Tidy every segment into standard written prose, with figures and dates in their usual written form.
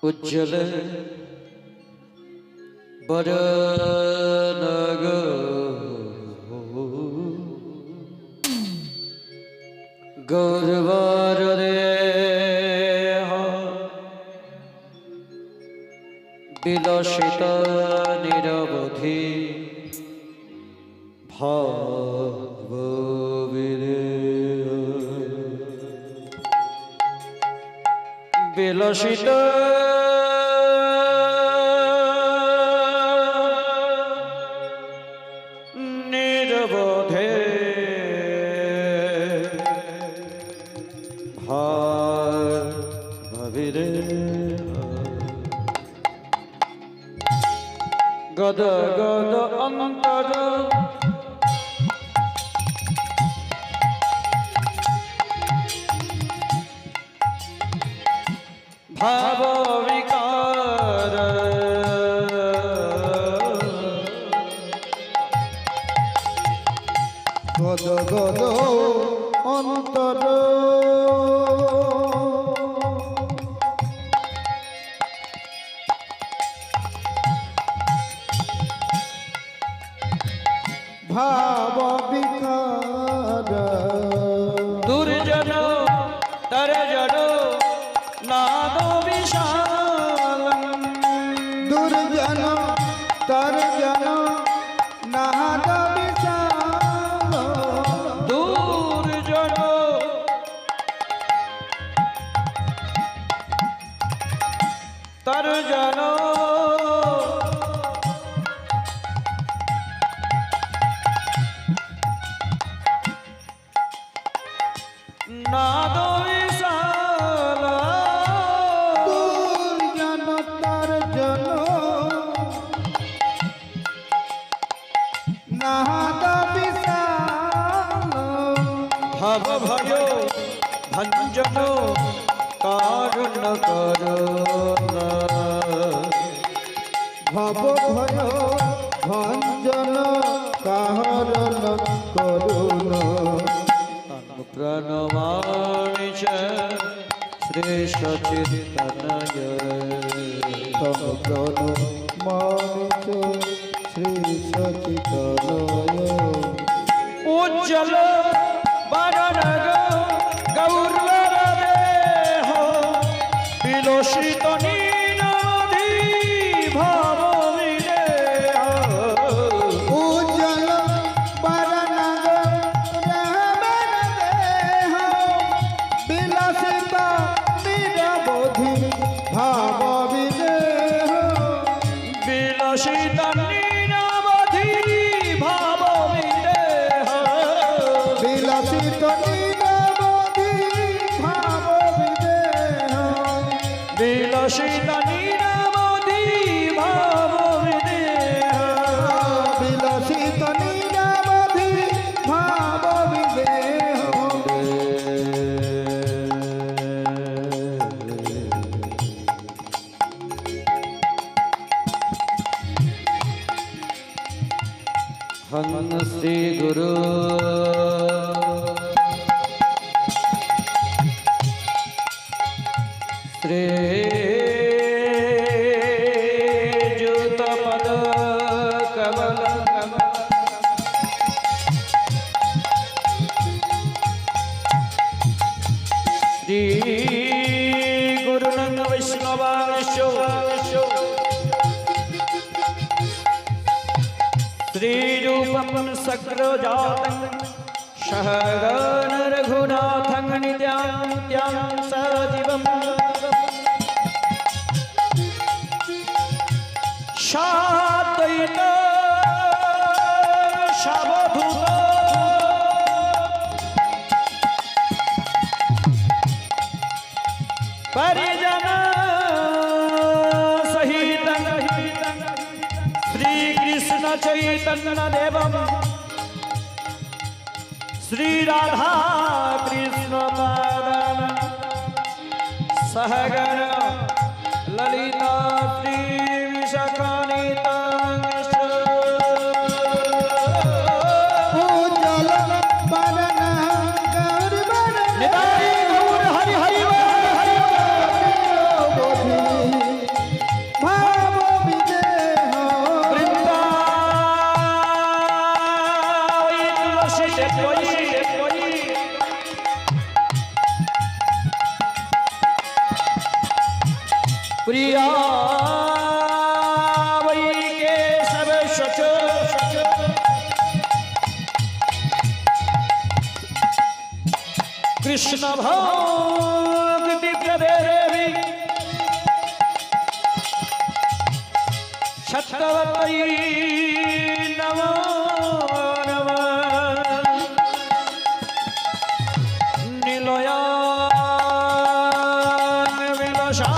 उज्जल बरनग गौरवर देह विलसित निरवधि भाव विलसित निरवधे भाविरे गद गद अंतर भाव विकार गद गद अंतर भाव विकार दुर्जन तरजन नादो विशाल दुर्जन तरजन नाद विशाल दुर्जन तरजन नादो विशाल दुर्जन तरजन नाद विशाल भव भयो भंजन कारुण करुण भव भय भंजन काहरण करुण प्रणमामि च श्री सच्चिदानंद तम प्रणमामि च श्री सच्चिदानंद उज्जल बरनग गौरवर देह विलसित नीनाधि भाव विदेह उज्जल बरनग रहबर देह विलसित निरवधि भाव विदेह विलसित नीनाधि भाव विदेह विलसित निरवधि भाव विदेह विलसित नीनाधि भाव विदेह विलसित निरवधि भाव विदेह हम श्री गुरु श्री जुत पद कमल श्री गुरुनंद वैष्णवांशो श्री रूपम सक्रजातं सहगण रघुनाथं नित्यां सजीवम् शाद्वैत शवधूत परिजन सहित श्री कृष्ण चैतन्य देवम श्री राधा कृष्ण पादन सहगण ललिता श्री विशाखान्विता उज्जल बरनग गौरवर निताई गौर हरि हरि बोल हरि बोल। विलसित प्रिया वै केशव शच कृष्ण भक्ति प्रदेवी शतवती नमो नमः निलया विलसां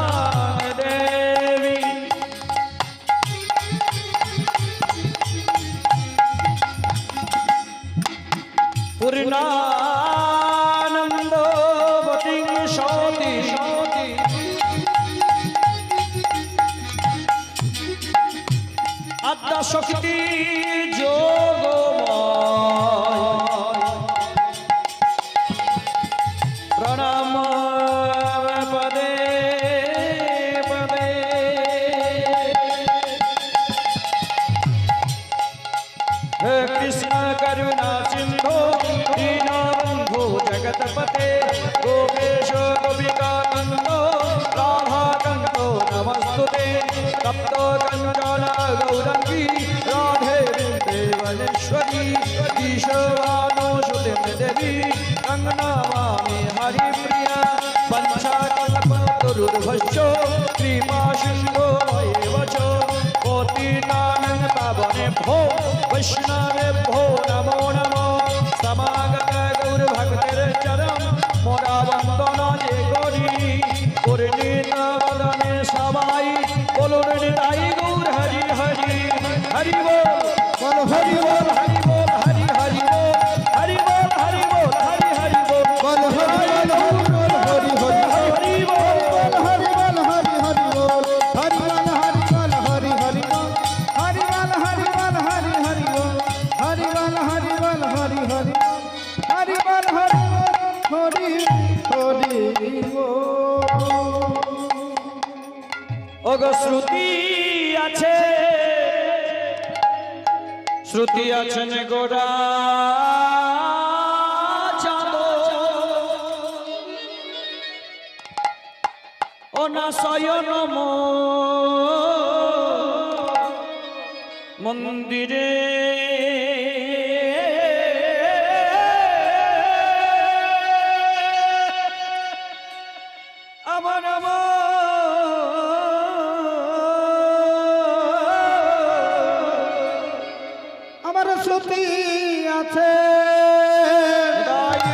देवी पूर्णानंदवती शोति আত্মা শক্তি যোগময় প্রণাম পদে পদে হে কৃষ্ণ করুণা সিন্ধু দীনবন্ধু জগৎপতে গোপেশ গোপিকা কান্ত রাধা কান্ত নমস্তুতে তপ্ত কঞ্চন গৌরঙ্গী রাধে দেবনেশ্বরী ঈশবানুসুতে দেবী গঙ্গনামামি হরিপ্রিয়া পঞ্চকল্পতরুর্ভশ্চ কৃপা সিন্ধু এব চ পতিতানাং পাবনেভ্যো বৈষ্ণবেভ্যো নমো নমো সমাগত গৌরভক্তের চরম মোরা বন্দন যে করি পরিণীত বদনে সবাই বলুন নিতাই গৌর হরি হরি হরি বল হরি বল হরি বল হরি হরি বল হরি বল হরি বল হরি হরি বল বল হরি বল হরি বল হরি বল হরি বল হরি হরি বল হরি বল হরি হরি বল হরি বল হরি বল হরি হরি বল হরি বল হরি বল হরি হরি হরি বল হরি হরি হরি বল। ওগো শ্রুতি আছে শ্রুতি আছেন গোরা চাঁদ ও না শয়ন মন্দিরে আমার আমার শ্রুতি আছে হরি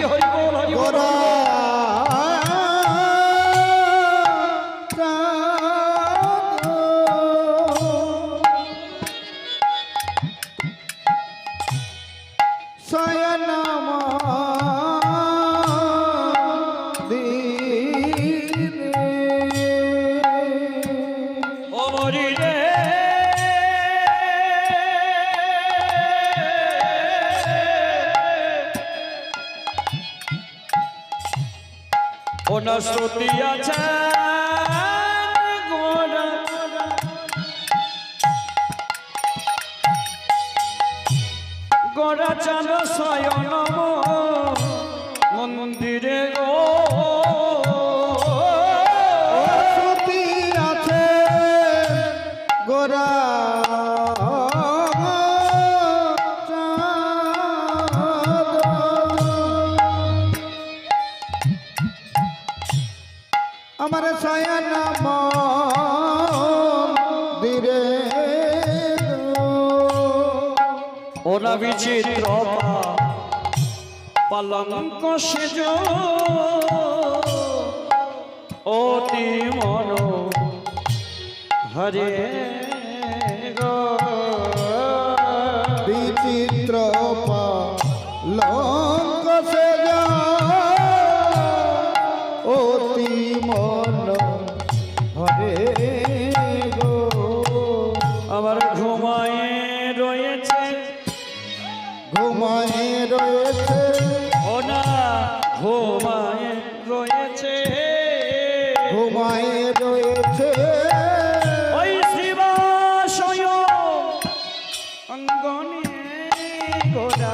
হরি বল হরি বল গোরা শয়ন ও মরি রে ও না শ্রুতি আছে গোরা গোরা চাঁদ শয়ন মন্দিরে গো শ্রুতি আছে গোরা আমার শয়ন মন্দিরে ওরা বিচিত্র পালঙ্ক সেজ অতি মন হরে গো বিচিত্র পালঙ্ক সে অতি মন হরে গো আমার ঘুমায়ে রয়েছে ঘুমায় রয়েছে ওনা ঘুমায়ে রয়েছে ঘুমায় রয়েছে ওই শিবাশয় অঙ্গনে গোরা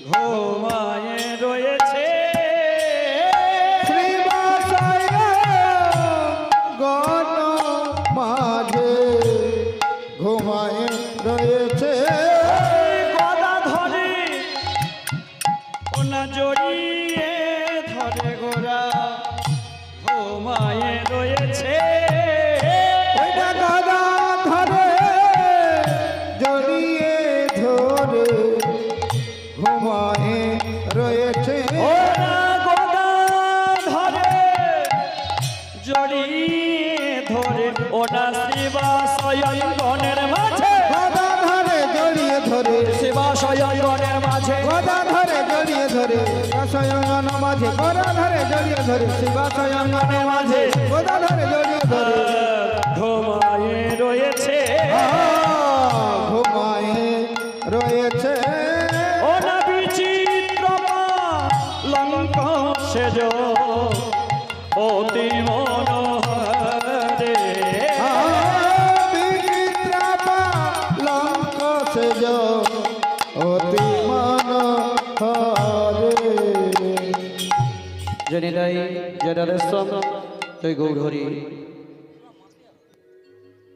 ঘুমায়ে রয়েছে শ্রীবাসায় ঘুমায়ে রয়েছে ওইটা গদা ধরে জড়িয়ে ধরে ঘুমায়ে রয়েছে ওরা গোদা ধরে জড়িয়ে ধরে ওটা শিবাশয়নের মাঝে গদা ধরে জড়িয়ে ধরে শিবাশয়নের মাঝে গদা ধরে জড়িয়ে ধরে শিবাশয়ঙ্গন মাঝে গদা ধরে জড়িয়ে ধরে শিবাশয়ঙ্গনের মাঝে গদা ধরে জড়িয়ে ধরে ঘুমায়ে রয়েছে ঘুমায়ে রয়েছে ওটা বিচিত্র লঙ্ক সেজ অতি মনোহরে বিচিত্রা লঙ্ক সেজ অতি মনোহরে জনিরাই জনারেশ্বর জয় গৌরহরি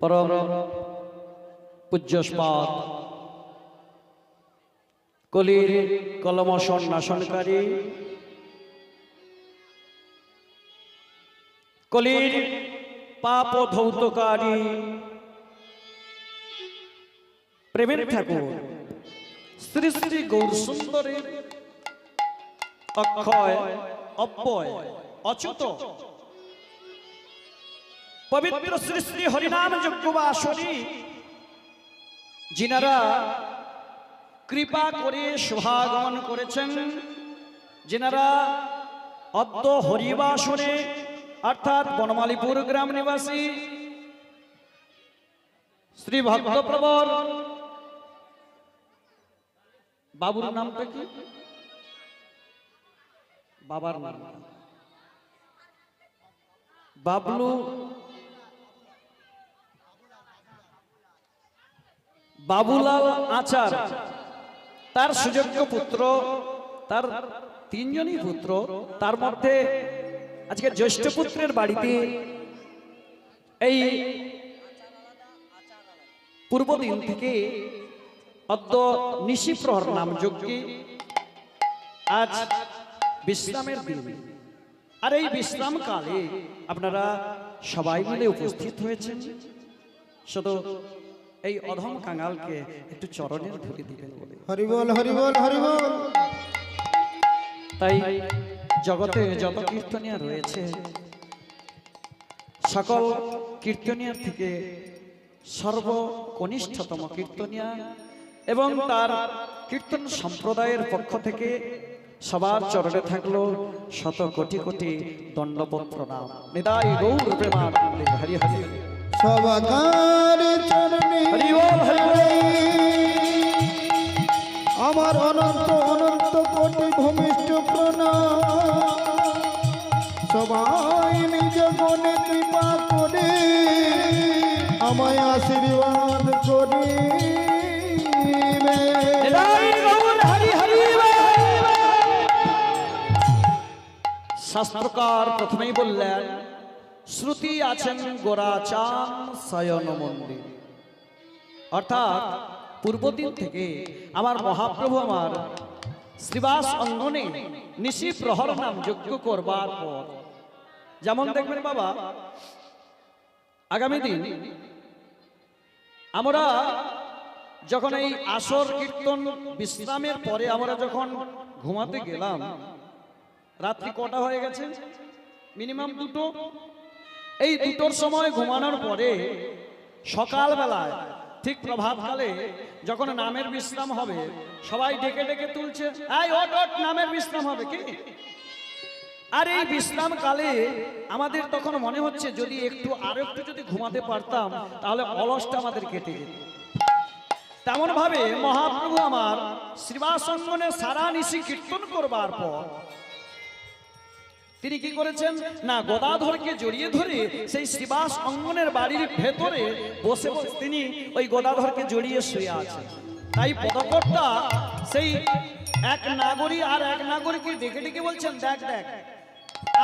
পরম পূজ্যস্পাদ কলির কলমশন নাশনকারী কলির পাপ ধৌতকারী প্রেমের ঠাকুর শ্রী শ্রী গৌর সুন্দরের অক্ষয় অব্যয় অচ্যুত পবিত্র শ্রী শ্রী হরিনাম যজ্ঞ আসরী যিনারা কৃপা করে শুভাগমন করেছেন, যিনারা অদ্য হরিবাসনে অর্থাৎ বনমালীপুর গ্রাম নিবাসী শ্রী ভক্তপ্রবর বাবুর নামটা কি? বাবার নাম বাবলু বাবুলাল আচার, তার সুযোগ্য পুত্র, তার তিনজনই পুত্র, তার মধ্যে আজকে জ্যেষ্ঠ পুত্রের বাড়িতে এই পূর্বদিন থেকে অদ্য নিশিপ্রহর নাম যজ্ঞে আজ বিশ্রামের দিন, আর এই বিশ্রাম কালে আপনারা সবাই মিলে উপস্থিত হয়েছেন। শুধু এই অধম কাঙালকে একটু চরণের ধরে দিবেন বলে, হরি বল হরি বল হরি বল। তাই জগতে যত কীর্তনিয়া রয়েছে সকল কীর্তনিয়ার থেকে সর্বকনিষ্ঠতম কীর্তনিয়া এবং তার কীর্তন সম্প্রদায়ের পক্ষ থেকে সবার চরণে থাকলো শত কোটি কোটি দণ্ডবত প্রণাম। নিতাই গৌর প্রেমানন্দে হরি হরি। সবাকার চরণে হরি বল হরি বল। আমার অনন্ত অনন্ত কোটি ভূমিষ্ঠ প্রণাম। সবাই নিজ গুণে কৃপা করে আমায় আশীর্বাদ করে নিতাই গৌর হরি হরি বল। শাস্ত্রকার প্রথমেই বললেন শ্রুতি আছেন গোরাচান শয়ন মন্দির, অর্থাৎ পূর্বদিন থেকে আমার মহাপ্রভু আমার শ্রীবাস অঙ্গনে নিশি প্রহর নাম যজ্ঞ করবার পর, যেমন দেখবেন বাবা আগামী দিন আমরা যখন এই আসর কীর্তন বিশ্রামের পরে আমরা যখন ঘুমাতে গেলাম, রাত্রি কটা হয়ে গেছে? মিনিমাম 2টো। এই 2টোর সময় ঘুমানোর পরে সকালবেলায় ঠিক প্রভাতকালে যখন নামের বিশ্রাম হবে, সবাই ডেকে ডেকে তুলছে, এই ওঠ ওঠ, নামের বিশ্রাম হবে কি? আর এই বিশ্রাম কালে আমাদের তখন মনে হচ্ছে যদি আরো একটু যদি ঘুমাতে পারতাম তাহলে অলসটা আমাদের কেটে যেত। তেমন ভাবে মহাপ্রভু আমার শ্রীবাস অঙ্গনে সারা নিশি কীর্তন করবার পর তিনি কি করেছেন না, গদাধরকে জড়িয়ে ধরে সেই শ্রীবাস অঙ্গনের বাড়ির ভেতরে বসে বসে তিনি ওই গদাধরকে জড়িয়ে শুয়ে আছেন। তাই পদকর্তা সেই এক নাগরী আর এক নাগরীকে ডেকে ডেকে বলছেন, দেখ দেখ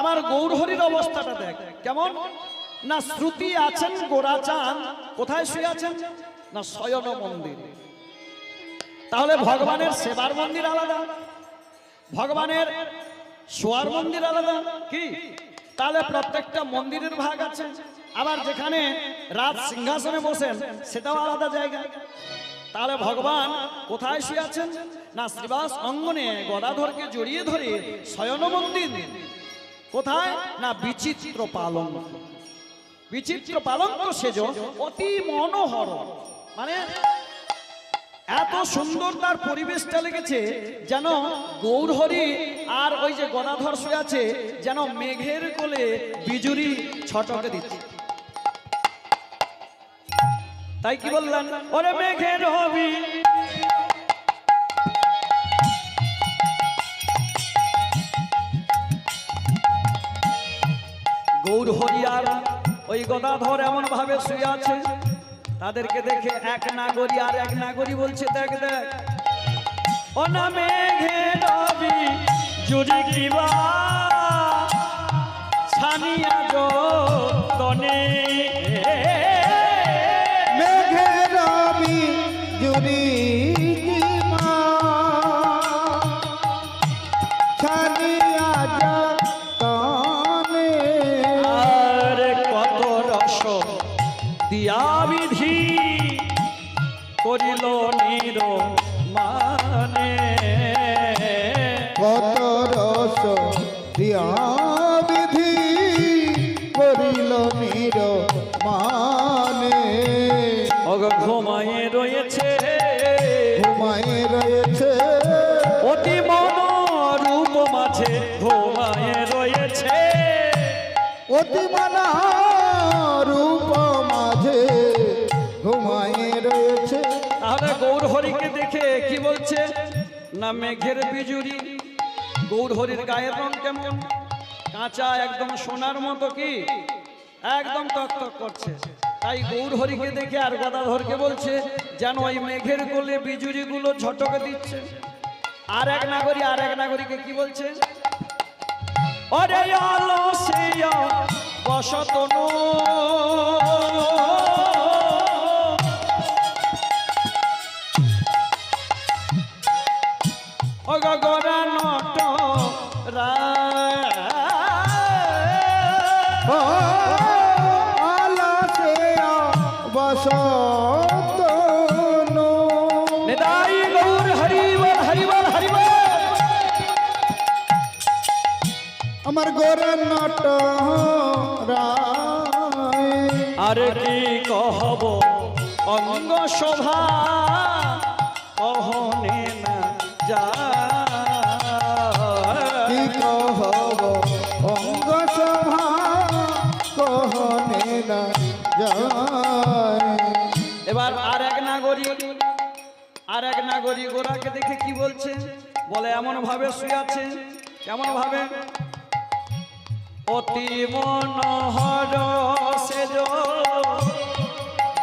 আমার গৌরহরির অবস্থাটা দেখ কেমন। না শ্রুতি আছেন গোরাচান, কোথায় শুয়ে আছেন? না শয়ন মন্দির। তাহলে ভগবানের সেবার মন্দির আলাদা, ভগবানের শোয়ার মন্দির আলাদা কি? তাহলে প্রত্যেকটা মন্দিরের ভাগ আছে, আবার যেখানে রাজ সিংহাসনে বসেন সেটাও আলাদা জায়গা। তাহলে ভগবান কোথায় শুয়ে আছেন? না শ্রীবাস অঙ্গনে গদাধরকে জড়িয়ে ধরে শয়ন মন্দির। কোথায়? না বিচিত্র পালঙ্ক। বিচিত্র পালঙ্ক সেজ অতি মনোহর, মানে এত সুন্দর তার পরিবেশটা লেগেছে, যেন গৌরহরি আর ওই যে গদাধর শুয়ে আছে যেন মেঘের কোলে বিজুরি ছটকে দিচ্ছে। তাই কি বললেন? ওরে মেঘের রবি গৌরহরি আর ওই গদাধর এমন ভাবে শুয়ে আছে, তাদেরকে দেখে এক নাগরী আর এক নাগরী বলছে, দেখ দেখ ও না মেঘে রবি জুড়ি কিবা ছানিয়া যতনে। মেঘে রবি জুড়ি কিবা ছানিয়া যতনে। আর কত রস দিয়া বিধি করিল নির মানে। কত রস দিয়া বিধি করিল নির মানে। অগ ঘুমায়ে রয়েছে ঘুমায়ে রয়েছে অতি মনোরূপ মাঝে, ঘুমায়ে রয়েছে অতি মনা রূপ মাঝে ঘুমায়ে রয়েছে। তাহলে গৌরহরিকে দেখে কি বলছে? না মেঘের বিজুরি। গৌরহরির গায়ের রং কেমন? কাঁচা একদম সোনার মতো, কি একদম টকটক করছে। তাই গৌরহরিকে দেখে আর গদাধরকে বলছে যেন ওই মেঘের কোলে বিজুরি গুলো ঝটকে দিচ্ছে। আর এক নাগরীকে কি বলছে? অরে আলসিয়া বসতনু অগগরা নট আলাসে বসতনু। নিতাই গৌর হরিবল হরিবল হরিবল। আমার গোরা নট রায়। আরে কি কহব অঙ্গ শোভা কহনে না যা। কি কহব অঙ্গ শোভা কহনে না যায়। এবার আর এক নাগরী গোরাকে দেখে কি বলছে? বলে এমন ভাবে শুয়ে আছে, কেমন ভাবে? অতি মনোহর সেজ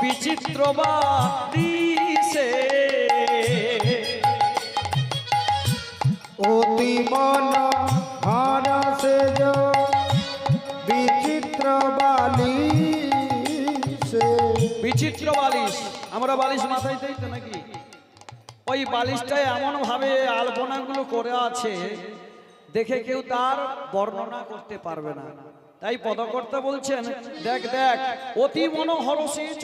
বিচিত্র বাদিসে। অতি মনোহর সেজ বিচিত্র বালিশে। বিচিত্র বালিশ, আমরা বালিশ মাথায় দিই তো নাকি? ওই বালিশটায় এমন ভাবে আলপনাগুলো করে আছে দেখে কেউ তার বর্ণনা করতে পারবে না। তাই পদকর্তা বলছেন, দেখ দেখ অতি মনোহর সেজ,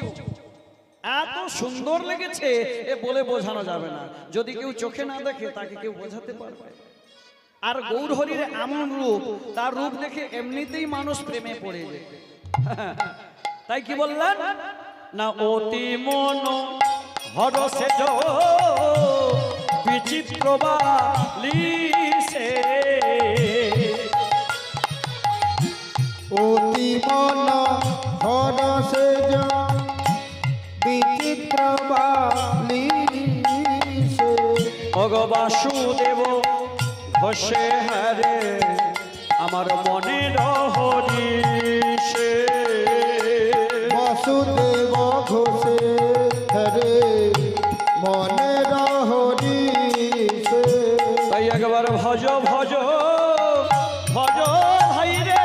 এত সুন্দর লেগেছে এ বলে বোঝানো যাবে না। যদি কেউ চোখে না দেখে তাকে কেউ বোঝাতে পারবে। আর গৌরহরির এমন রূপ, তার রূপ দেখে এমনিতেই মানুষ প্রেমে পড়ে যায়। তাই কি বললেন? না অতি মনোহর সেজ বিচিত্র বালিশে। অতি মনোহর সেজ বিচিত্র বালিশে। ভগ বাসুদেব ঘোষে হারে আমার মনের হরিষে। বাসুদেব ঘোষে হরে মনের হরিষে। তাই একবার ভজ ভজ ভজ ভাই রে,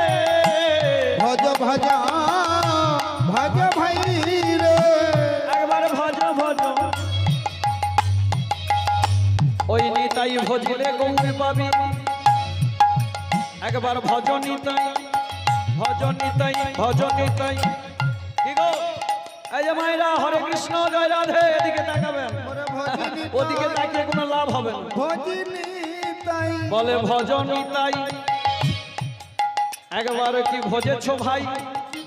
ভজ ভজা ভজ ভাই রে। একবার ভজ ভজ। ওই নিতাই ভজিলে গৌরী পাবি, একবার ভজ নিতাই ভজনিতাই ভজনিতাই। কি গো এই যে মায়েরা হরে কৃষ্ণ জয় রাধে এদিকে তাকাবেন, ওরে ভজনী ওদিকে তাকিয়ে কোনো লাভ হবে না। ভজনী তাই বলে ভজনিতাই। একবার কি ভজেছ ভাই?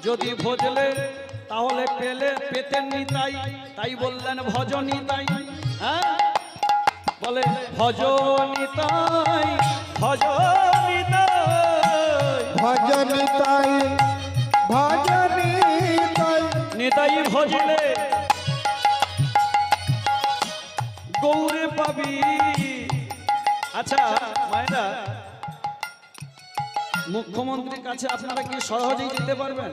যদি ভজলে তাহলে পেতেন নিতাই, তাই বললেন ভজনিতাই। হ্যাঁ বলে ভজনিতাই ভজনিতাই ভজনী তাই ভজনী তাই নিতাই ভজিলে গৌরে পাবি। আচ্ছা মায়েরা, মুখ্যমন্ত্রীর কাছে আপনারা কি সহজেই যেতে পারবেন?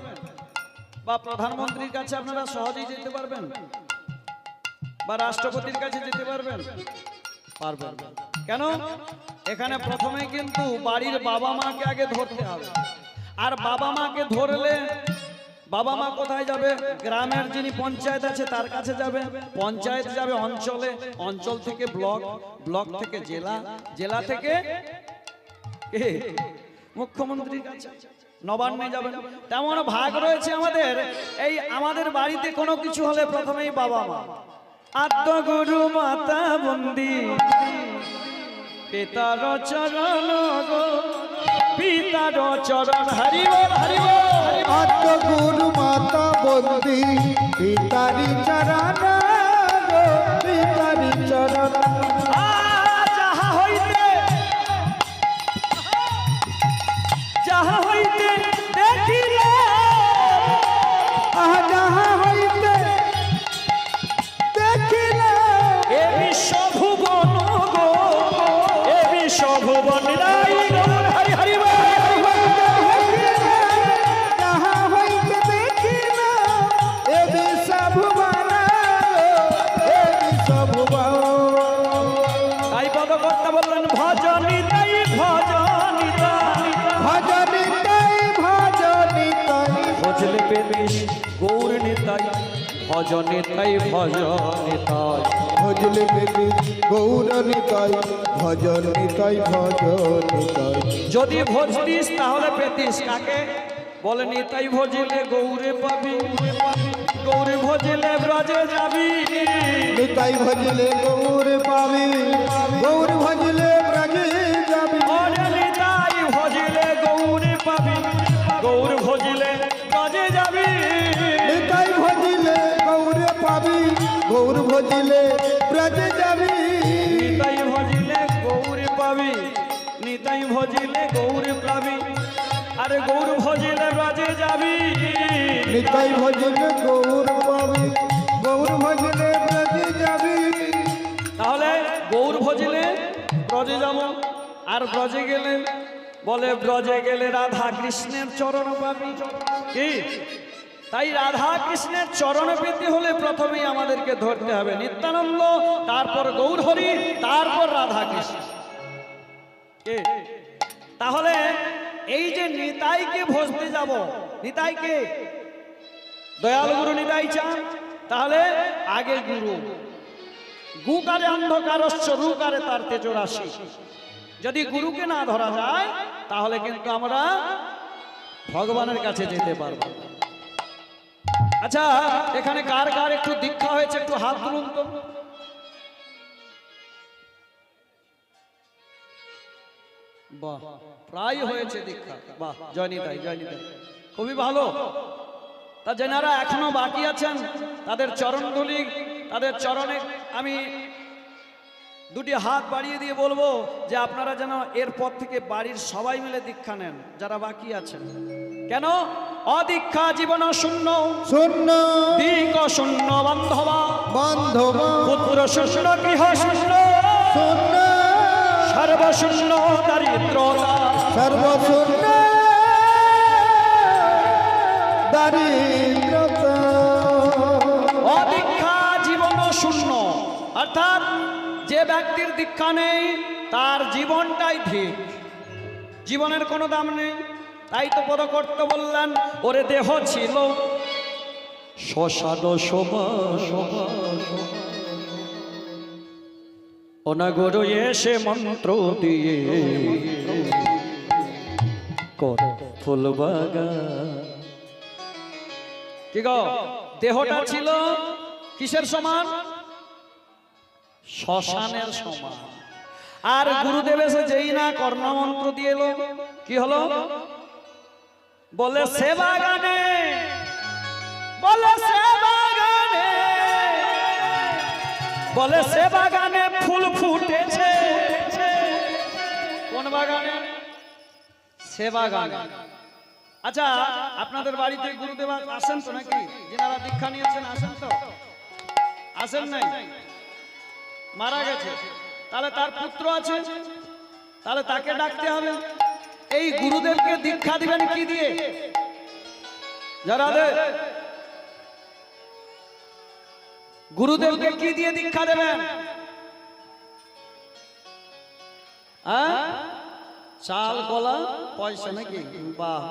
বা প্রধানমন্ত্রীর কাছে আপনারা সহজেই যেতে পারবেন? বা রাষ্ট্রপতির কাছে যেতে পারবেন? পারবেন। কেন? এখানে প্রথমে কিন্তু বাড়ির বাবা মাকে আগে ধরতে হবে। আর বাবা মাকে ধরলে বাবা মা কোথায় যাবে? গ্রামের যিনি পঞ্চায়েত আছে তার কাছে যাবে, পঞ্চায়েত যাবে অঞ্চলে, অঞ্চল থেকে ব্লক, ব্লক থেকে জেলা, জেলা থেকে মুখ্যমন্ত্রীর কাছে, নবান্নে যাবেন। তেমন ভাগ রয়েছে আমাদের। এই আমাদের বাড়িতে কোনো কিছু হলে প্রথমেই বাবা মা। আদ্য গুরু মাতা বন্দি পিতার চরণ গো, পিতার চরণ হরি বল হরি বল। আত্ম গুরু মাতা বন্দি পিতারি চরণ গো, পিতারি চরণ। যাহা হইতে দেখিলে, যাহা হইতে দেখিলে এ বিশ্ব ভুবন গো, এ বিশ্ব ভুবন রাই গৌর হরি হরি বল। যাহা হইতে দেখিলে এ বিশ্ব ভুবন এ বিশ্ব ভুবন। তাই পদকর্তা বললেন ভজনিতাই ভজনিতাই। ভজনী তাই ভজনী তাই ভজলে পেতিস গৌর নিতাই, ভজনিতাই ভজনিতাই। ভজলে বেবি গৌর নিতাই ভজন নিতাই ভজন নিতাই। যদি ভজতিস তাহলে পেতিস কাকে? বলে নিতাই ভজিলে গৌরে পাবি, গৌরে ভজিলে ব্রজে যাবি। নিতাই ভজলে গৌর পাবি, গৌর ভজলে ব্রজে যাবি। ওরে নিতাই ভজিলে গৌরে পাবি, গৌর ভজিলে ব্রজে যাবি। নিতাই ভজলে গৌর পাবি, গৌর ভজলে ব্রজে যাবি। নিতাই ভজিলে গৌরে পাবি, নিতাই ভজিলে গৌরে পাবি। আরে গৌর ভজিলে ব্রজে যাবি। নিতাই ভজলে গৌর পাবি, গৌর ভজলে ব্রজে যাবি। তাহলে গৌর ভজিলে ব্রজে যাব। আর ব্রজে গেলে বলে ব্রজে গেলে রাধা কৃষ্ণের চরণ পাবি। কি? তাই রাধা কৃষ্ণের চরণ পেতে হলে প্রথমেই আমাদেরকে ধরতে হবে নিত্যানন্দ, তারপর গৌরহরি, তারপর রাধা কৃষ্ণ। কে? তাহলে এই যে নিতাইকে ভজতে যাব, নিতাইকে দয়াল গুরু নিতাই চান, তাহলে আগে গুরু। গুকারে অন্ধকারস্য রুকারে তার তেজরাশি। যদি গুরুকে না ধরা যায় তাহলে কিন্তু আমরা ভগবানের কাছে যেতে পারবো। আচ্ছা এখানে কার কার একটু দীক্ষা হয়েছে একটু হাত তুলুন তো। বাহ, প্রায় হয়েছে দীক্ষা। বাহ, জয় নিতাই জয় নিতাই, খুবই ভালো। তা যেনারা এখনো বাকি আছেন তাদের চরণ ধুলি, তাদের চরণে আমি দুটি হাত বাড়িয়ে দিয়ে বলবো যে আপনারা যেন এরপর থেকে বাড়ির সবাই মিলে দীক্ষা নেন যারা বাকি আছেন। কেন? অদীক্ষা জীবন শূন্য, শূন্য দিক শূন্য বান্ধবা, বান্ধব পুত্র শূন্য, গৃহ শূন্য, শূন্য সর্বশূন্য দারিদ্রতা, সর্বশূন্য দারিদ্রতা। অদীক্ষা জীবন শূন্য, অর্থাৎ যে ব্যক্তির দীক্ষা নেই তার জীবনটাই ঠিক, জীবনের কোনো দাম নেই। তাই তো পদকর্ত বললেন ওরে দেহ ছিল শ্মশান অনাগর এসে মন্ত্র দিয়ে ফুল বাগান। কি গো, দেহটা ছিল কিসের সমান? শ্মশানের সমান। আর গুরুদেব এসে যেই না কর্ণমন্ত্র দিয়ে এলো, কি হলো? বলে সে বাগানে, বলে সে বাগানে, বলে সে বাগানে ফুল ফুটেছে। কোন বাগানে? সে বাগানে। আচ্ছা, আপনাদের বাড়িতে গুরুদেব আসেন তো নাকি? যিনারা দীক্ষা নিয়েছেন আসেন তো? আসেন নাই? মারা গেছে। তাহলে তার পুত্র আছে, তাহলে তাকে ডাকতে হবে। এই গুরুদেবকে দীক্ষা দিবেন কি দিয়ে? যারা গুরুদেবকে কি দিয়ে দীক্ষা দেবেন? চাল, কলা, পয়সা নাকি? বাহ।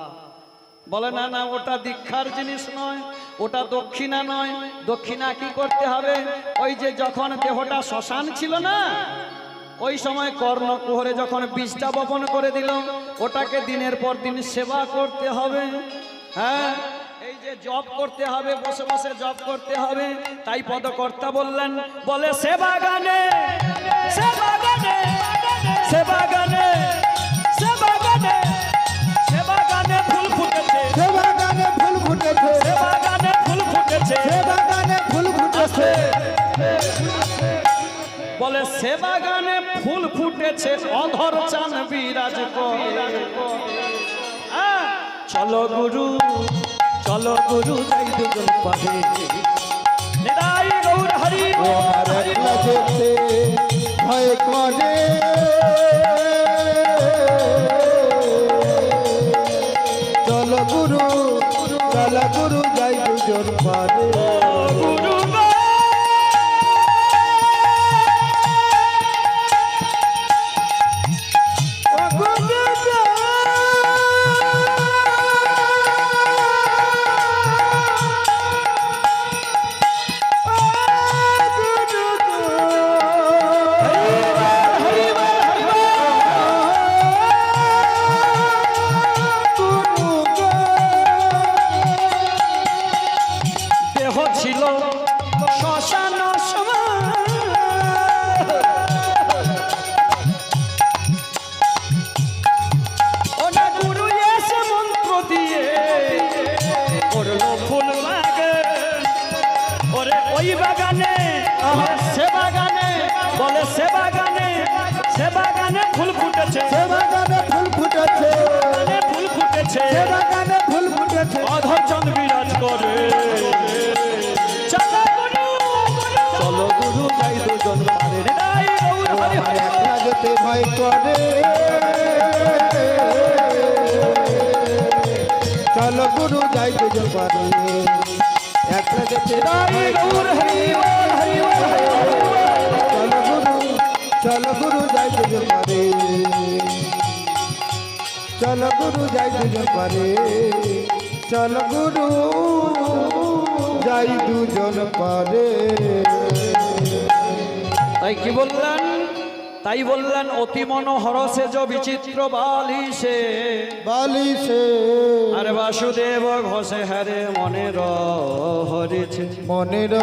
বলে না না, ওটা দীক্ষার জিনিস নয়, ওটা দক্ষিণা নয়। দক্ষিণা কি করতে হবে? ওই যে যখন দেহটা শ্মশান ছিল না, ওই সময় কর্ণকুহরে যখন বীজটা বপন করে দিল, ওটাকে দিনের পর দিন সেবা করতে হবে। হ্যাঁ, এই যে জপ করতে হবে, বসে বসে জপ করতে হবে। তাই পদকর্তা বললেন, বলে সে বাগানে, সে বাগানে, সে বাগানে, সে বাগানে, সে বাগানে ফুল ফুটেছে, সে বাগানে ফুল ফুটেছে, সে বাগানে ফুল ফুটেছে, সে বাগানে ফুল ফুটেছে। বলে সে বাগানে ফুল ফুটেছে, অধর চান বিরাজ করে। চলো গুরু, চলো গুরু, যাই দুজন পাবে। নিতাই গৌর হরি। ও আমার একলা যেতে ভয় করে, চলো গুরু, চলো গুরু, যাই দুজন পারে। গুরু ছিল শ্মশান সমান। ওটা গুরু এসে মন্ত্র দিয়ে করলো ফুল বাগান। ওরে ওই বাগানে, সে বাগানে, বলে সে বাগানে, সে বাগানে ফুল ফুটেছে, সে বাগানে ফুল ফুটেছে, ফুল ফুটেছে, সে বাগানে ফুল ফুটেছে। অধর চাঁদ বিরাজ করে। চলো গুরু, যাই দুজন পারে। নিতাই গৌর হরি হরি। একলা যেতে ভয় করে, চলো গুরু, যাই দুজন পারে। একলা যেতে নিতাই গৌর হরি হরি হরি। চলো গুরু, চলো গুরু, যাই দুজন পারে। চলো গুরু, যাই দুজন পারে। চলো গুরু, যাই দুজন পারে। তাই কি বললেন? তাই বললেন, অতি মনোহর সেজ বিচিত্র বালিশে, বালিশে আরে বাসুদেব ঘষে হারে মনের হরিছে, মনের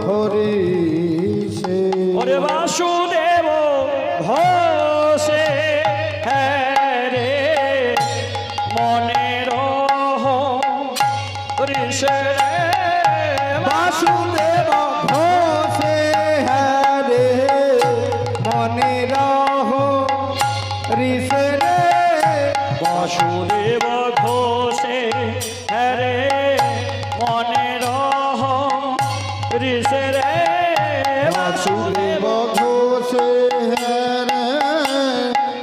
হরিছে। ওরে বাসুদেব ঘষে হারে মনের হরিছে। বাসুদেব ঘোষে হরে মনের হরিছে রে। বাসুদেব ঘোষে হরে মনের হরিছে রে। বাসুদেব ঘোষে হরে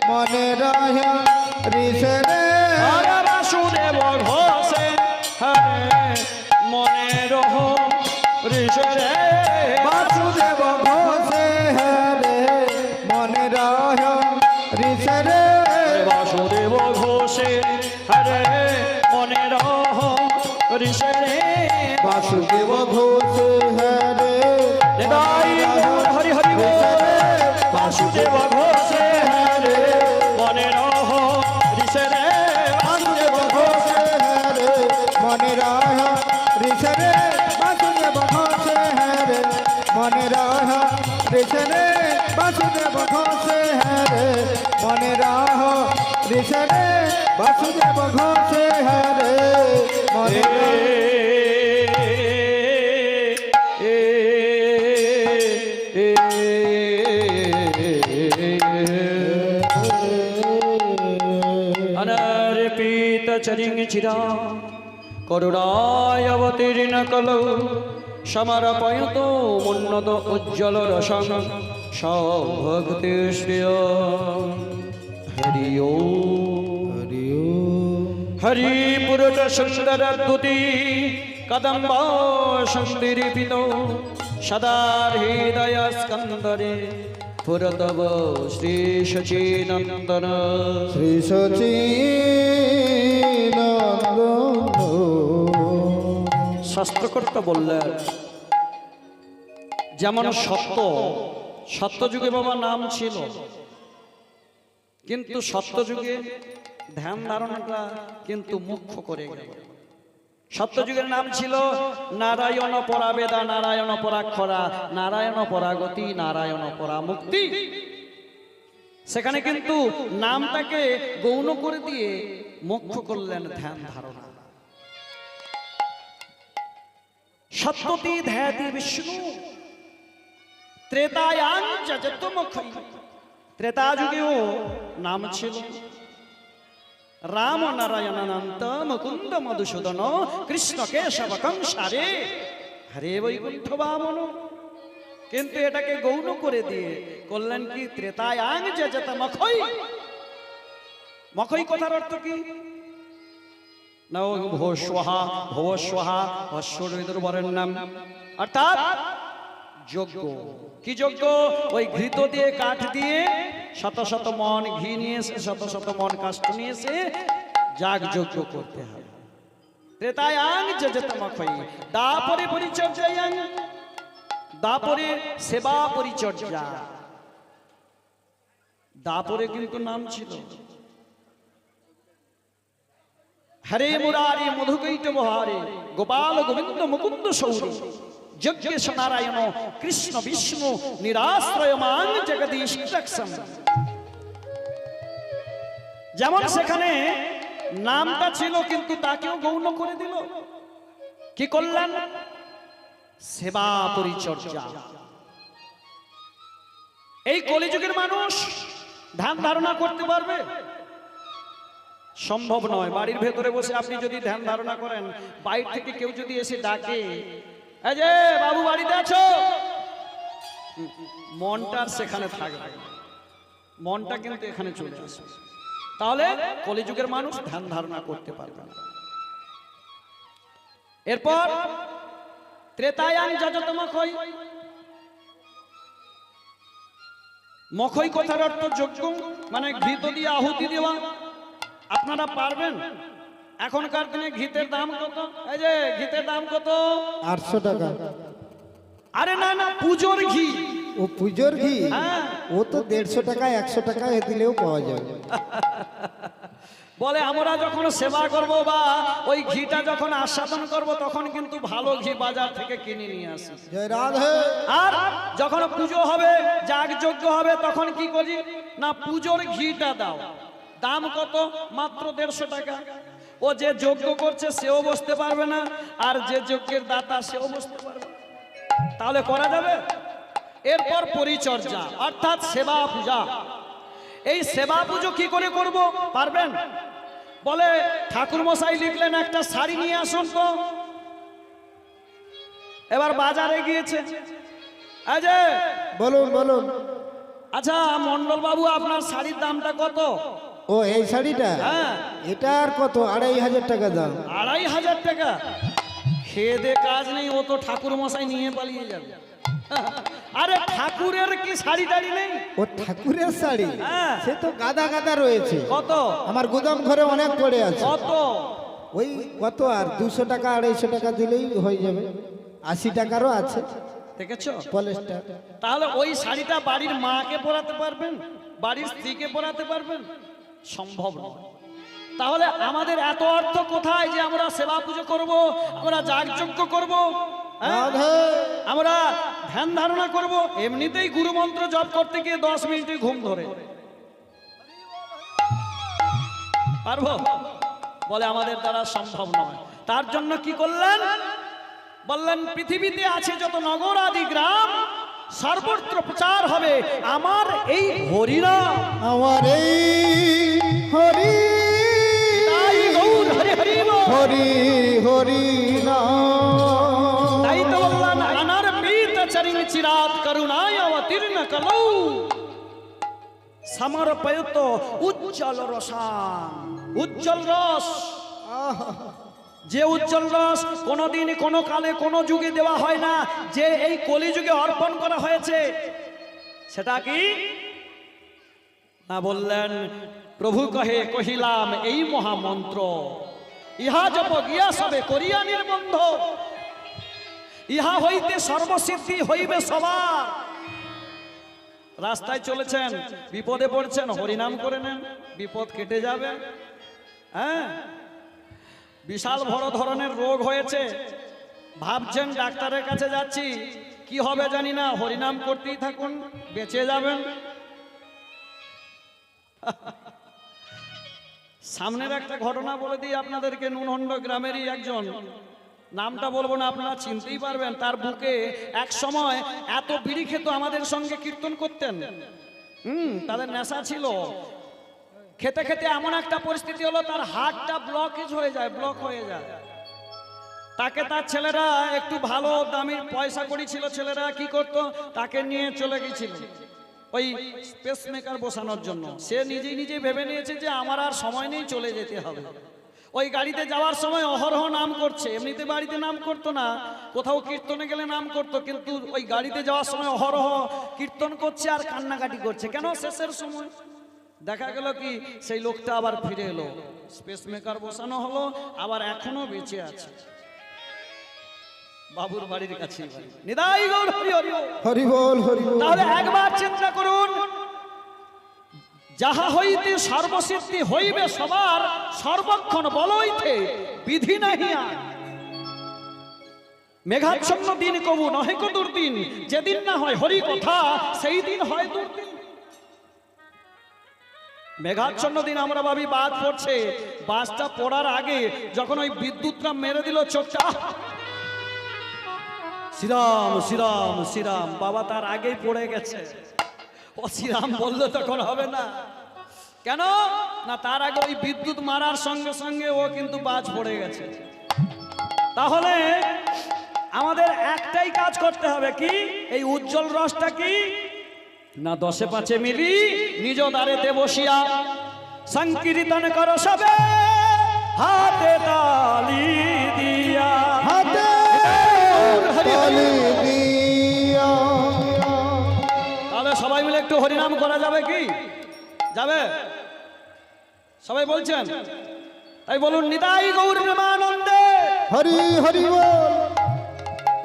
মনের হরিছে রে। আরে বাসুদেব ঘোষে হরে মনের হরিছে রে। বাসুদেব ঘোষে হরে মনের হরিছে রে। বাসুদেব ঘোষে হরে মনের হরিছে রে। বাসুদেব ঘোষে হরে নিতাই গৌর হরি হরি বল। বাসুদেব ঘোষে হরে মনের ঘোষে রে বাসুদেব ঘোষে হ্যাঁ রে মনে রাহা ঋষে রে বাসুদেব ঘোষে হ্যাঁ রে মনে রাহা ঋষে রে বাসুদেব ঘোষে হ্যাঁ রে মনে রাহা ঋষে রে বাসুদেব ঘোষে হ্যাঁ রে মনে अनर्पित चरिंचिरा करुणाय अवतीर्ण कलौ समर्पयतो मुन्नत उज्ज्वल रसं सभक्ति श्रिय हरि ओम हरिपुरट सुंदर द्युति कदम्ब संदीपितो सदा हृदय स्कंदरे पुरतव श्री सचिनंदन শ্রী সচিনন্দন শাস্ত্রকর্তা বললেন যেমন সত্য যুগে বাবা নাম ছিল, কিন্তু সত্য যুগে ধ্যান ধারণাটা কিন্তু মুখ্য করে গেল। সত্যযুগের নাম ছিল নারায়ণ পরাবেদা, নারায়ণ পরাক্ষরা, নারায়ণ পরাগতি, নারায়ণ পরামুক্তি। সেখানে কিন্তু নামটাকে গৌণ করে দিয়ে মুখ্য করলেন ধ্যান ধারণা। সত্যতি ধ্যাতি বিষ্ণু ত্রেতায়াং যজত মুখম। ত্রেতা যুগেও নাম ছিল রাম নারায়ণ অনন্ত মুকুন্দ মধুসূদন কৃষ্ণ কেশব কংসারে হরে বৈকুণ্ঠ বামন। কিন্তু এটাকে গৌণ করে দিয়ে করলেন কি ত্রেতায়াং যজত মখৈ। মখৈ কথার অর্থ কি? না ভোস্বাহা ভবস্বাহা অশ্বরেন্দ্রবরেণ্যম, অর্থাৎ যজ্ঞ। কি যজ্ঞ? ওই ঘৃত দিয়ে কাঠ দিয়ে শত শত মন ঘি নিয়ে এসে শত শত মন কাষ্ঠ নিয়ে এসে যাগ যজ্ঞ করতে হবে। ত্রেতায়াং যজতমখৈ দাপরে পরিচর্যায়াং, দাপরে সেবা পরিচর্যা। দাপরে কিন্তু নাম ছিল হরে মুরারি মধুকৈটব হরে গোপাল গোবিন্দ মুকুন্দ সৌরী যজ্ঞেশ নারায়ণ কৃষ্ণ বিষ্ণু নিরাশ্রয়মান জগদীশ রক্ষম। যেমন সেখানে নামটা ছিল কিন্তু তাকেও গৌণ করে দিল। কি করলেন? সেবা পরিচর্যা। এই কলিযুগের মানুষ ধ্যান ধারণা করতে পারবে? সম্ভব নয়। বাড়ির ভেতরে বসে আপনি যদি ধ্যান ধারণা করেন, বাইরে থেকে কেউ যদি এসে ডাকে, এই যে বাবু বাড়িতে আছো, মনটা সেখানে থাকবে, মনটা কিন্তু এখানে চলে আসবে। তাহলে কলিযুগের মানুষ ধ্যান ধারণা করতে পারবে না। এরপর ত্রেতায়াং যজত মখৈ। মখৈ কথার অর্থ যজ্ঞ, মানে ঘৃত দিয়ে আহুতি দেওয়া। আপনারা পারবেন? এখনকার দিনে ঘিতের দাম কত? এই যে ঘিতের দাম কত? 800 টাকা। আরে না না, পূজোর ঘি। ও পূজোর ঘি? হ্যাঁ। ও তো 150 টাকা 100 টাকা দিলেও পাওয়া যাবে। বলে আমরা যখন সেবা করব বা ওই ঘিটা যখন আস্বাদন করব তখন কিন্তু ভালো ঘি বাজার থেকে কিনে নিয়ে আসি। জয় রাধে। আর যখন পুজো হবে, যাগযজ্ঞ হবে, তখন কি করি না, পুজোর ঘিটা দাও। দাম কত? মাত্র 150 টাকা। ও যে যজ্ঞ করছে সেও বসতে পারবে না, আর যে যজ্ঞের দাতা সেও বসতে পারবে না। তাহলে করা যাবে? এরপর পরিচর্যা অর্থাৎ সেবা পূজা। এই সেবা পুজো কি করে করব? পারবেন? বলে ঠাকুর মশাই লিখলেন একটা শাড়ি নিয়ে আসুন তো। এবার বাজারে গিয়েছে, এই যে বলুন বলুন। আচ্ছা মন্ডল বাবু, আপনার শাড়ির দামটা কত? ও এই শাড়িটা? হ্যাঁ। এটা আর কত? 2500 টাকা দাম। 2500 টাকা? খেয়ে দে কাজ নেই, ও তো ঠাকুর মশাই নিয়ে পালিয়ে যাবে। আরে ঠাকুরের কি শাড়ি টাড়ি নেই? ও ঠাকুরের শাড়ি? হ্যাঁ। সে তো গাদা গাদা রয়েছে। কত? আমার গোদাম ঘরে অনেক পড়ে আছে। কত? ওই কত আর 200 টাকা 250 টাকা দিলেই হয়ে যাবে। 80 টাকারও আছে। দেখেছো পলেস্টার। তাহলে ওই শাড়িটা বাড়ির মাকে পরাতে পারবেন? বাড়ির স্ত্রীকে পরাতে পারবেন? সম্ভব নয়। তাহলে আমাদের এত অর্থ কোথায় যে আমরা সেবা পুজো করব, আমরা যাগযজ্ঞ করব, হ্যাঁ? রাধে আমরা ধ্যান ধারণা করব? এমনিতেই গুরু মন্ত্র জপ করতে গিয়ে 10 মিনিটে ঘুম ধরে, পারবো? বলে আমাদের দ্বারা সম্ভব নয়। তার জন্য কি করলেন? বললেন পৃথিবীতে আছে যত নগর আদি গ্রাম, সর্বত্র প্রচার হবে আমার এই হরিনাম। আমার এই হরি তাই গৌর হরি হরি বল। হরি হরি নাম। তাই তো বললেন অনর্পিত চরিং চিরাত করুণায় অবতীর্ণ কলৌ সমর্পয়ত উজ্জ্বল রসান। উজ্জ্বল রস, যে উজ্জ্বল রস কোনোদিন কোনো কালে কোনো যুগে দেওয়া হয় না, যে এই কলিযুগে অর্পণ করা হয়েছে, সেটা কি না? বললেন প্রভু কহে কহিলাম এই মহামন্ত্র, ইহা জপ গিয়া সবে করিয়া নির্বন্ধ, ইহা হইতে সর্বসিদ্ধি হইবে সবার। রাস্তায় চলেছেন, বিপদে পড়ছেন, হরিনাম করে নেন, বিপদ কেটে যাবে। হ্যাঁ, বিশাল বড় ধরনের রোগ হয়েছে, ভাবছেন ডাক্তারের কাছে যাচ্ছি, কি হবে জানি না, হরিনাম করতেই থাকুন, বেঁচে যাবেন। সামনের একটা ঘটনা বলে দিই আপনাদেরকে। নুনহন্ড গ্রামেরই একজন, নামটা বলবো না, আপনারা চিনতেই পারবেন। তার বুকে এক সময় এত বিড়ি খেত, আমাদের সঙ্গে কীর্তন করতেন। তাদের নেশা ছিল। খেতে খেতে এমন একটা পরিস্থিতি হলো, তার হার্টটা ব্লকেজ হয়ে যায়, ব্লক হয়ে যায়। তাকে তার ছেলেরা, একটু ভালো দামি পয়সা কড়ি ছিল, ছেলেরা কি করত, তাকে নিয়ে চলে গেছিল ওই স্পেস মেকার বসানোর জন্য। সে নিজেই নিজেই ভেবে নিয়েছে যে আমার আর সময় নেই, চলে যেতে হবে। ওই গাড়িতে যাওয়ার সময় অহরহ নাম করছে, এমনিতে বাড়িতে নাম করতো না, কোথাও কীর্তনে গেলে নাম করতো, কিন্তু ওই গাড়িতে যাওয়ার সময় অহরহ কীর্তন করছে আর কান্নাকাটি করছে। কেন? শেষের সময় দেখা গেল কি, সেই লোকটা আবার ফিরে এলো, স্পেস মেকার বসানো হলো, আবার এখনো বেঁচে আছে, বাবুর বাড়ির কাছে। নিতাই গৌর হরি হরি বল। হরি বল হরি বল। তাহলে একবার চিন্তা করুন, যাহা হইতে সর্বসিদ্ধি হইবে সবার, সর্বক্ষণ বলইতে বিধি নাহি আর। মেঘাচ্ছন্ন দিন কবু নহে কো দুর্দিন, যেদিন না হয় হরি কথা সেই দিন হয় দুর্দিন। মেঘাচ্ছন্ন দিন আমরা ভাবি বাদ পড়ছে, বাসটা পড়ার আগে যখন ওই বিদ্যুৎটা মেরে দিল চোখটা, শ্রীরাম শ্রীরাম শ্রীরাম, বাবা তার আগেই পড়ে গেছে। ও শ্রীরাম বললে তখন হবে না, কেন না, তার আগে ওই বিদ্যুৎ মারার সঙ্গে সঙ্গে ও কিন্তু বাজ পড়ে গেছে। তাহলে আমাদের একটাই কাজ করতে হবে, কি? এই উজ্জ্বল রসটা কি না, 10 5 মিলি নিজ দ্বারেতে বসিয়া সংকীর্তন করো সবে, হাতে তালি দিয়া, হাতে তালি দিয়া। তাহলে সবাই মিলে একটু হরিনাম করা যাবে কি? যাবে? সবাই বলছেন? তাই বলুন নিতাই গৌর প্রেমানন্দে হরি হরি বল।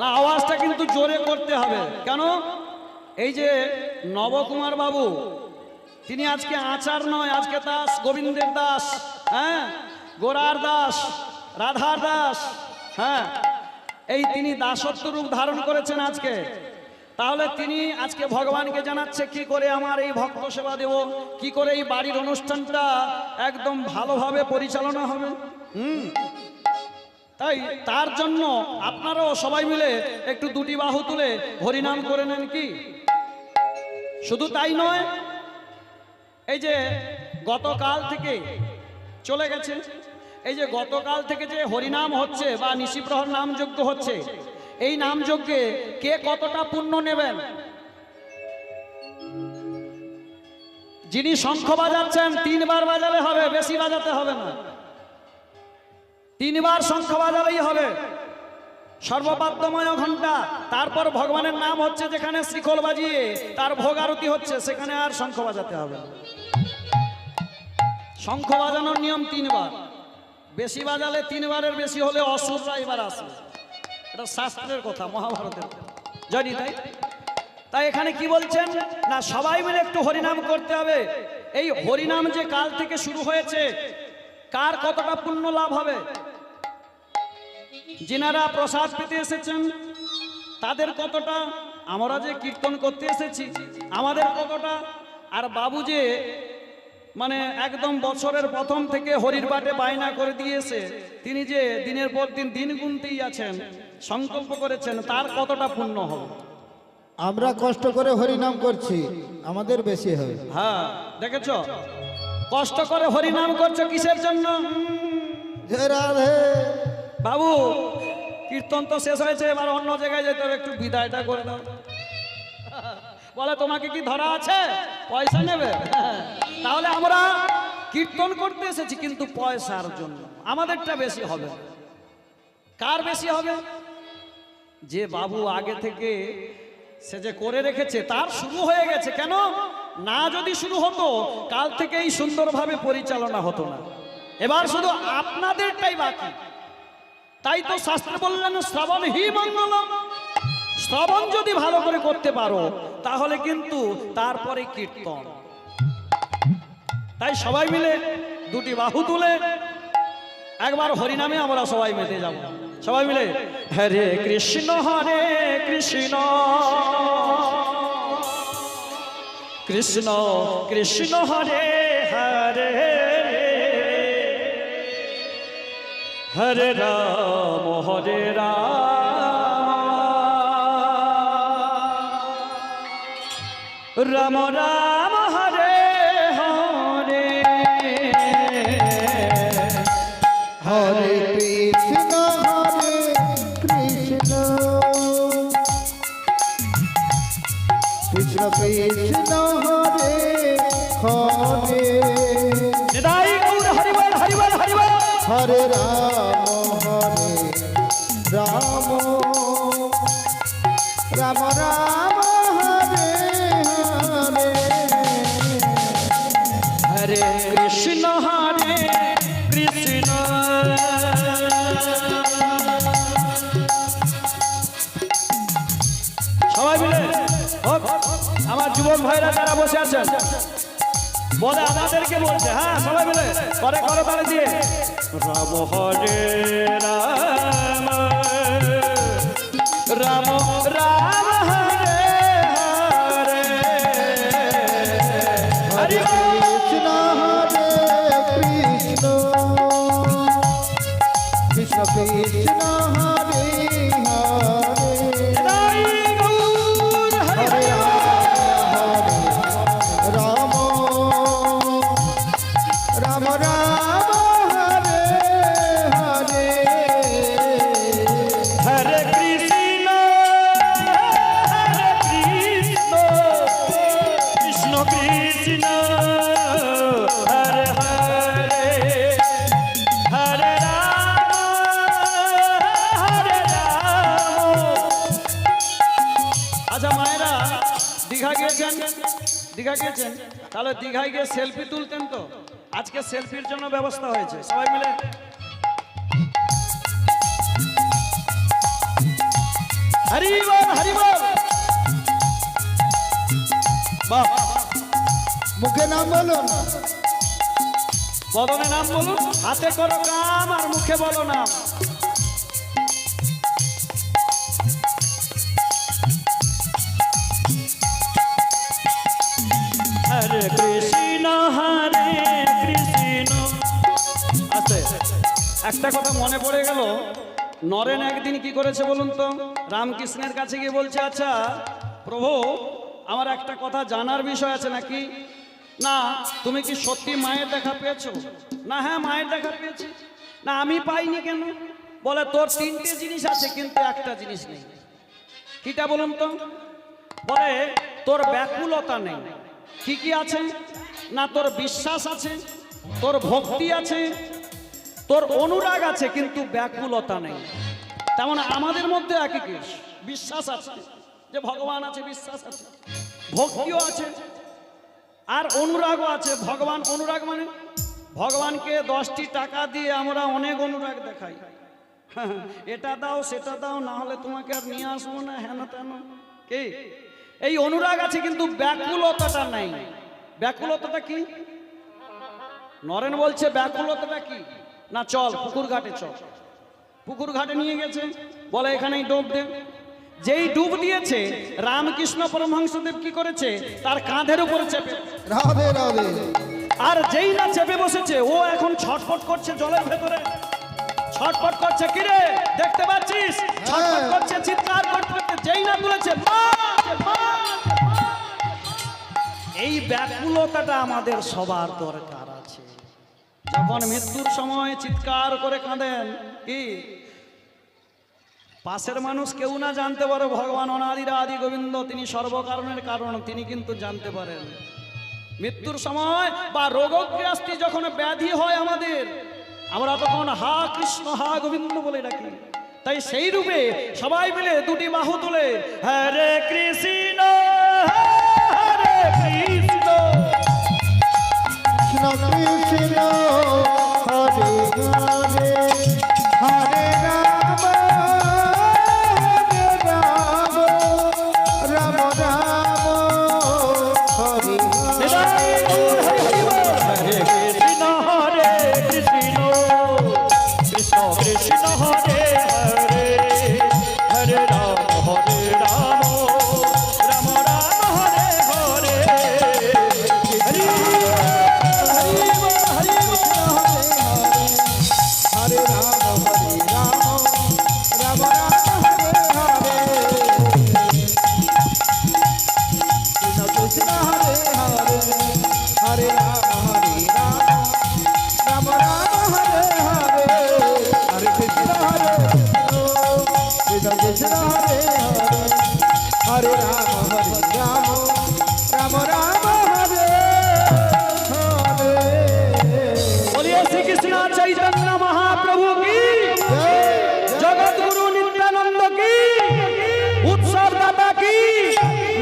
না, আওয়াজটা কিন্তু জোরে করতে হবে। কেন? এই যে নবকুমার বাবু, তিনি আজকে আচার নয়, আজকে দাস, গোবিন্দের দাস, হ্যাঁ, গোরার দাস, রাধার দাস, হ্যাঁ, এই তিনি দাসত্ব রূপ ধারণ করেছেন আজকে। তাহলে তিনি আজকে ভগবানকে জানাচ্ছে কি করে আমার এই ভক্ত সেবা দেব, কি করে এই বাড়ির অনুষ্ঠানটা একদম ভালোভাবে পরিচালনা হবে। তাই তার জন্য আপনারাও সবাই মিলে একটু দুটি বাহু তুলে হরিনাম করে নেন। কি শুধু তাই নয়, এই যে গতকাল থেকে চলে গেছে, এই যে গতকাল থেকে যে হরিনাম হচ্ছে বা নিশিপ্রহর নামযজ্ঞ হচ্ছে, এই নামযজ্ঞে কে কতটা পুণ্য নেবেন? যিনি শঙ্খ বাজাচ্ছেন 3 বার বাজালে হবে, বেশি বাজাতে হবে না, 3 বার শঙ্খ বাজালেই হবে, সর্ববাদ্যময় ঘণ্টা। তারপর ভগবানের নাম হচ্ছে, যেখানে শিখল বাজিয়ে তার ভোগ আরতি হচ্ছে, সেখানে আর শঙ্খ বাজাতে হবে না। শঙ্খ বাজানোর নিয়ম 3 বার, বেশি বাজালে 3 বারের বেশি হলে অসুররা এবার আসে। এটা শাস্ত্রের কথা, মহাভারতের জানি। তাই এখানে কি বলছেন না, সবাই মিলে একটু হরিনাম করতে হবে। এই হরিনাম যে কাল থেকে শুরু হয়েছে, কার কতটা পুণ্য লাভ হবে? যিনারা প্রসাদ পেতে এসেছেন তাদের কতটা, আমরা যে কীর্তন করতে এসেছি আমাদের কতটা, আর বাবু যে মানে একদম বছরের প্রথম থেকে হরির বাটে বায়না করে দিয়েছে, তিনি যে দিনের পর দিন দিন গুনতেই আছেন, সংকল্প করেছেন, তার কতটা পুণ্য হবে? আমরা কষ্ট করে হরিনাম করছি, আমাদের বেশি হবে। হ্যাঁ, দেখেছ, কষ্ট করে হরিনাম করছো কিসের জন্য? জয় রাধে। বাবু কীর্তন তো শেষ হয়েছে, এবার অন্য জায়গায় যেতে হবে, একটু বিদায়টা করে দাও। বলে তোমাকে কি ধরা আছে, পয়সা নেবে? তাহলে আমরা কীর্তন করতে এসেছি কিন্তু পয়সার জন্য, আমাদেরটা বেশি হবে। কার বেশি হবে? যে বাবু আগে থেকে সে যে করে রেখেছে, তার শুরু হয়ে গেছে। কেন না, যদি শুরু হতো কাল থেকেই সুন্দরভাবে পরিচালনা হতো না, এবার শুধু আপনাদেরটাই বাকি। তাই তো শাস্ত্রে বললেন শ্রবণ হি মঙ্গলম। শ্রবণ যদি ভালো করে করতে পারো তাহলে কিন্তু তারপরে কীর্তন। তাই সবাই মিলে দুটি বাহু তুলে একবার হরিনামে আমরা সবাই মেতে যাব। সবাই মিলে হরে কৃষ্ণ কৃষ্ণ কৃষ্ণ কৃষ্ণ হরে হরে হরে রাম রাম রাম হরে হরে হরে কৃষ্ণ কৃষ্ণ কৃষ্ণ কৃষ্ণ হরে হরে নিতাই গৌর হরি বল হরি বল হরি বল। হরে রাম রাম রাম হরে হরে হরে কৃষ্ণ কৃষ্ণ সবাই মিলে হোক। আমার যুবক ভাইরা যারা বসে আছেন বলে আমাদেরকে বলছে, হ্যাঁ সবাই মিলে করে করে তালে দিয়ে রাম হরে রাম রাম রাম হরে হরে হরি কৃষ্ণ হরে কৃষ্ণ কৃষ্ণ কৃষ্ণ হরে হরে হরে রাম রাম রাম হরে হরে হরে কৃষ্ণ কৃষ্ণ কৃষ্ণ হরে হরে হরে রাম হরে রাম। আচ্ছা মায়েরা দীঘা গিয়েছেন, দীঘা গিয়েছেন, তাহলে দীঘায় গিয়ে সেলফি তুলতেন তো, আজকে সেলফির জন্য ব্যবস্থা হয়েছে। সবাই মিলে হরি বল হরি বল। বাহ, মুখে নাম বলুন, বদনে নাম বলুন, হাতে করো কাম আর মুখে বলো নাম। হরে কৃষ্ণ কৃষ্ণ। আচ্ছা, একটা কথা মনে পড়ে গেল, নরেন একদিন কি করেছে বলুন তো, রামকৃষ্ণের কাছে গিয়ে বলছে, আচ্ছা প্রভু আমার একটা কথা জানার বিষয় আছে নাকি। না তুমি কি সত্যি মায়ের দেখা পেয়েছো? না হ্যাঁ মায়ের দেখা পেয়েছি। না আমি পাইনি কেন? বলে তোর তিনটে জিনিস আছে কিন্তু একটা জিনিস নেই। কিটা বলুন তো? বলে তোর ব্যাকুলতা নেই। কি কি আছে? না তোর বিশ্বাস আছে, তোর ভক্তি আছে, তোর অনুরাগ আছে, কিন্তু ব্যাকুলতা নেই। তেমন আমাদের মধ্যে একই কেস, বিশ্বাস আছে যে ভগবান আছে, বিশ্বাস আছে, ভক্তিও আছে, আর অনুরাগও আছে। ভগবান অনুরাগ মানে ভগবানকে 10টি টাকা দিয়ে আমরা অনেক অনুরাগ দেখাই, এটা দাও সেটা দাও, না হলে তোমাকে আর নিয়ে আসবো না, হেন তেন। কি এই অনুরাগ আছে কিন্তু ব্যাকুলতাটা নাই। ব্যাকুলতাটা কি? নরেন বলছে ব্যাকুলতাটা কি না, চল পুকুর ঘাটে চল। পুকুর ঘাটে নিয়ে গেছে, বলে এখানেই ডুব দে। যেই ডুব দিয়েছে রামকৃষ্ণ পরমহংসদেব কি করেছে, তার কাঁধের উপরে চেপে, রাধে রাধে। আর যেই না চেপে বসেছে ও এখন ছটফট করছে জলের ভেতরে, ছটফট করছে। কিরে দেখতে পাচ্ছিস? ছটফট করছে, চিৎকার করতে করতে যেই না তুলেছে, এই ব্যাকুলতাটা আমাদের সবার দরকার আছে। যখন মৃত্যুর সময় চিৎকার করে কাঁদেন, কি পাশের মানুষ কেউ না জানতে পারে ভগবান অনাদিরা আদি গোবিন্দ, তিনি সর্বকারণের কারণ, তিনি কিন্তু জানতে পারেন। মৃত্যুর সময় বা রোগগ্রাস্তি যখন ব্যাধি হয় আমাদের, আমরা তখন হা কৃষ্ণ হা গোবিন্দ বলে ডাকি। তাই সেই রূপে সবাই মিলে দুটি বাহু তুলে হরে কৃষ্ণ হরে কৃষ্ণ কৃষ্ণ কৃষ্ণ হরে হরে হরে রাম রাম রাম হরে হরে কৃষ্ণ হরে কৃষ্ণ কৃষ্ণ কৃষ্ণ হরে হরে হরে রাম রাম রাম হরে হরে। হরি হরি হরি হরে রাম রাম হরে হরে কৃষ্ণ কৃষ্ণ হরে হরে হরে রাম রাম রাম হরে হরে হরে কৃষ্ণ কৃষ্ণ কৃষ্ণ হরে হরে হরে রাম রাম রাম হরে হরে। बोलिए श्री कृष्ण चैतन्य महाप्रभु की, जगत गुरु नित्यानंद की, उत्सव दाता की,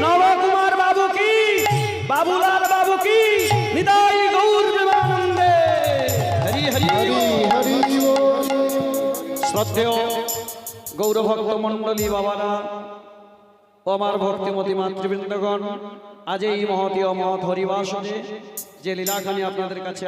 नव कुमार बाबू की, बाबूलाल बाबू की, निताई गौर प्रेमानंदे। हरि हरि হরি বল। শ্রদ্ধেয় গৌরভক্ত মণ্ডলী বাবারা ও আমার ভক্তিমতী মাতৃবৃন্দগণ, আজ এই মহতীয় মহৎ হরিবাসনে যে লীলাখানি আপনাদের কাছে